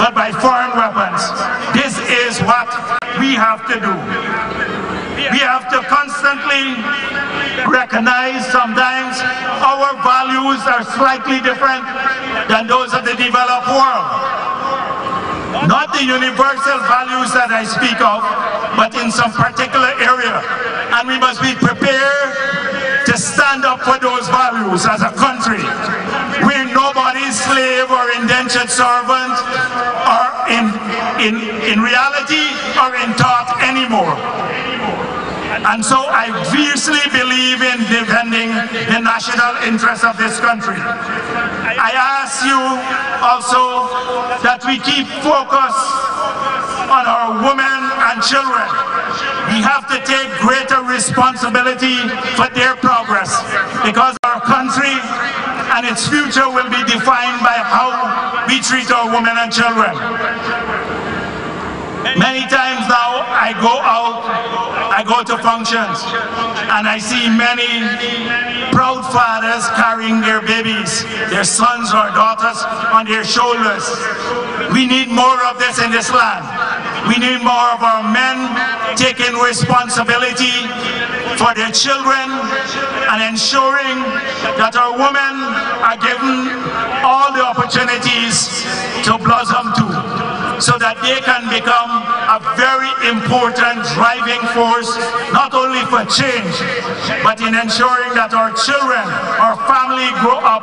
but by foreign weapons. This is what we have to do. We have to constantly recognize sometimes our values are slightly different than those of the developed world. Not the universal values that I speak of, but in some particular area. And we must be prepared to stand up for those values as a country. We're nobody's slave or indentured servant, or in reality or in thought anymore. And so I fiercely believe in defending the national interest of this country. I ask you also that we keep focus on our women and children. We have to take greater responsibility for their progress, because our country and its future will be defined by how we treat our women and children. Many times now I go out, I go to functions, and I see many proud fathers carrying their babies, their sons or daughters on their shoulders. We need more of this in this land. We need more of our men taking responsibility for their children and ensuring that our women are given all the opportunities to blossom too, so that they can become a very important driving force, not only for change, but in ensuring that our children, our family grow up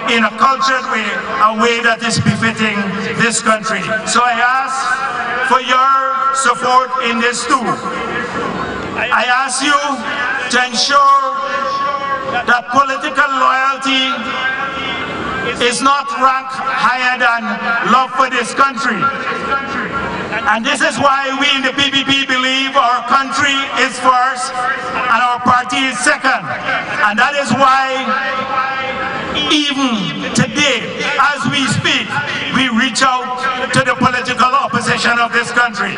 in a cultured way, a way that is befitting this country. So I ask for your support in this too. I ask you to ensure that political loyalty is not ranked higher than love for this country. And this is why we in the PPP believe our country is first and our party is second. And that is why even today, as we speak, we reach out to the political opposition of this country.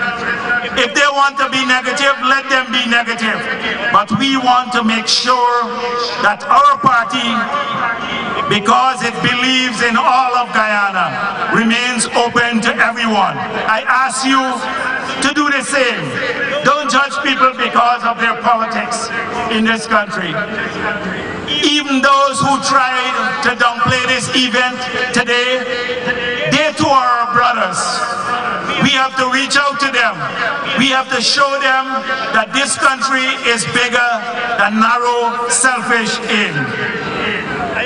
If they want to be negative, let them be negative. But we want to make sure that our party, because it believes in all of Guyana, remains open to everyone. I ask you to do the same. Don't judge people because of their politics in this country. Even those who tried to downplay this event today, they too are our brothers. We have to reach out to them. We have to show them that this country is bigger than narrow, selfish aim.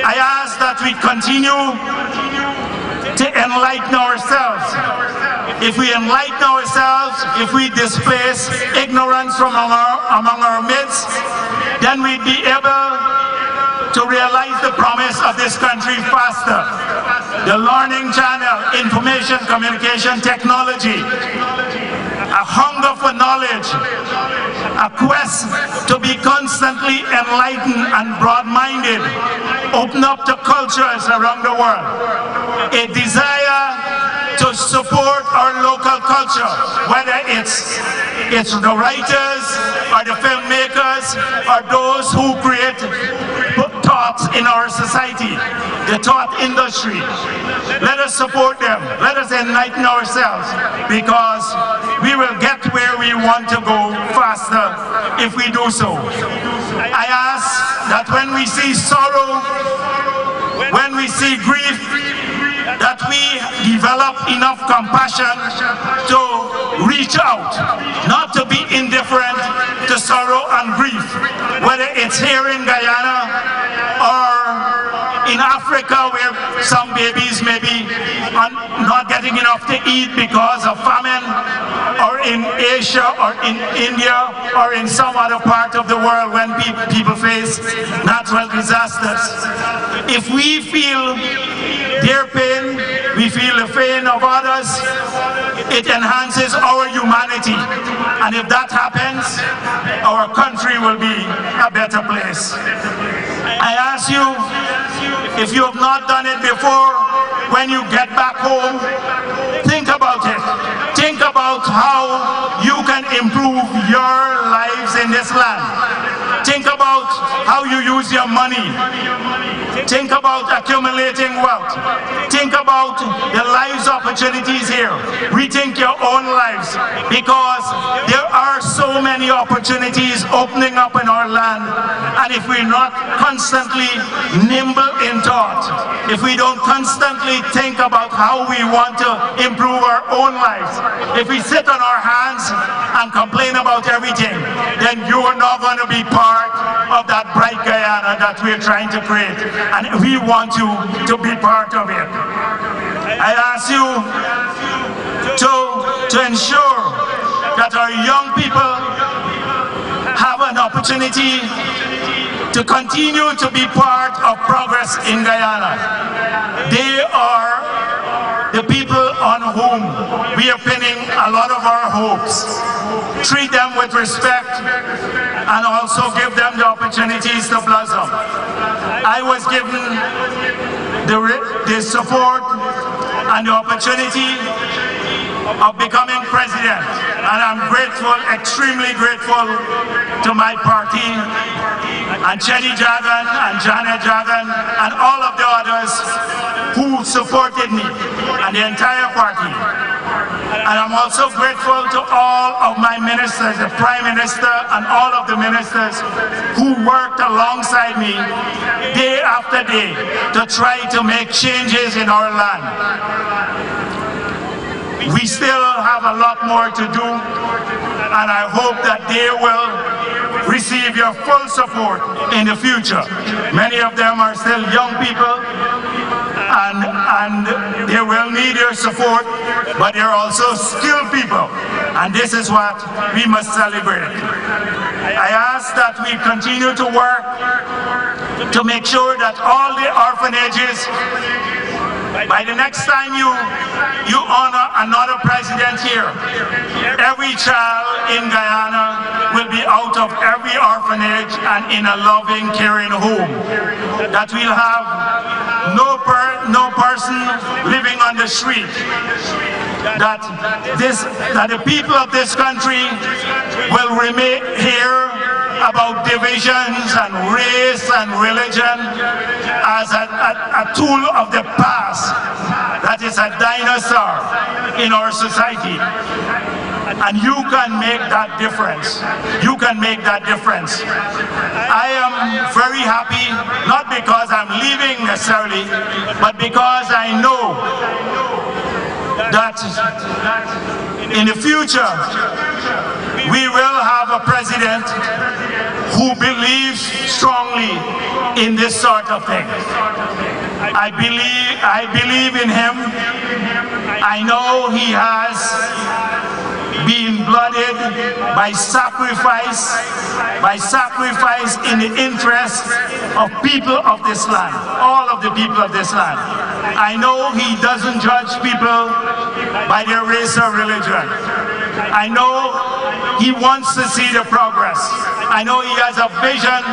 I ask that we continue to enlighten ourselves. If we enlighten ourselves, if we displace ignorance from among our midst, then we'd be able to realize the promise of this country faster. The learning channel, information, communication, technology, a hunger for knowledge, a quest to be constantly enlightened and broad-minded, open up to cultures around the world, a desire to support our local culture, whether it's the writers or the filmmakers or those who create thoughts in our society, the thought industry. Let us support them. Let us enlighten ourselves, because we will get where we want to go faster if we do so. I ask that when we see sorrow, when we see grief, that we develop enough compassion to reach out, not to be indifferent to sorrow and grief, whether it's here in Guyana or in Africa, where some babies may be not getting enough to eat because of famine, or in Asia or in India or in some other part of the world when people face natural disasters. If we feel their pain, we feel the pain of others, it enhances our humanity. And if that happens, our country will be a better place. I ask you, if you have not done it before, when you get back home, think about it. Think about how you can improve your lives in this land. Think about how you use your money. Think about accumulating wealth. Think about the lives opportunities here. Rethink your own lives, because there are so many opportunities opening up in our land, and if we're not constantly nimble in thought, if we don't constantly think about how we want to improve our own lives, if we sit on our hands and complain about everything, then you are not going to be part of that bright Guyana that we're trying to create, and we want you to be part of it. I ask you to ensure that our young people have an opportunity to continue to be part of progress in Guyana. They are the people on whom we are pinning a lot of our hopes. Treat them with respect and also give them the opportunities to blossom. I was given the support and the opportunity of becoming president, and I'm grateful, extremely grateful to my party and Chetty Jagan and Janet Jagan and all of the others who supported me and the entire party. And I'm also grateful to all of my ministers, the Prime Minister and all of the ministers who worked alongside me day after day to try to make changes in our land. We still have a lot more to do, and I hope that they will receive your full support in the future. Many of them are still young people, and they will need your support, but they're also skilled people, and this is what we must celebrate. I ask that we continue to work to make sure that all the orphanages, by the next time you honor another president here, every child in Guyana will be out of every orphanage and in a loving, caring home. That we'll have no person living on the street. That the people of this country will remain here about divisions and race and religion as a tool of the past, that is a dinosaur in our society. And you can make that difference. You can make that difference. I am very happy, not because I'm leaving necessarily, but because I know that in the future we will have a president who believes strongly in this sort of thing. I believe in him. I know he has been blooded by sacrifice in the interest of people of this land, all of the people of this land. I know he doesn't judge people by their race or religion. I know he wants to see the progress. I know he has a vision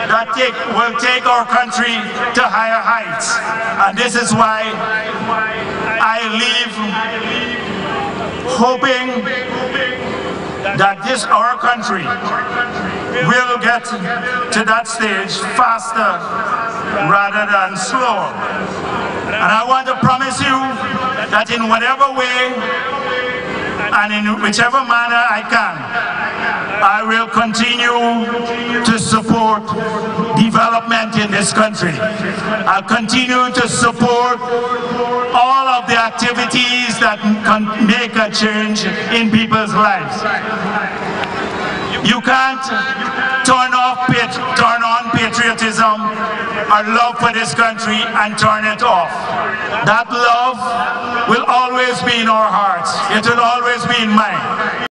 that will take our country to higher heights. And this is why I leave hoping that our country will get to that stage faster rather than slower. And I want to promise you that in whatever way and in whichever manner I can, I will continue to support development in this country. I'll continue to support all of the activities that can make a change in people's lives. You can't turn on patriotism or love for this country and turn it off. That love will always be in our hearts. It will always be in mine.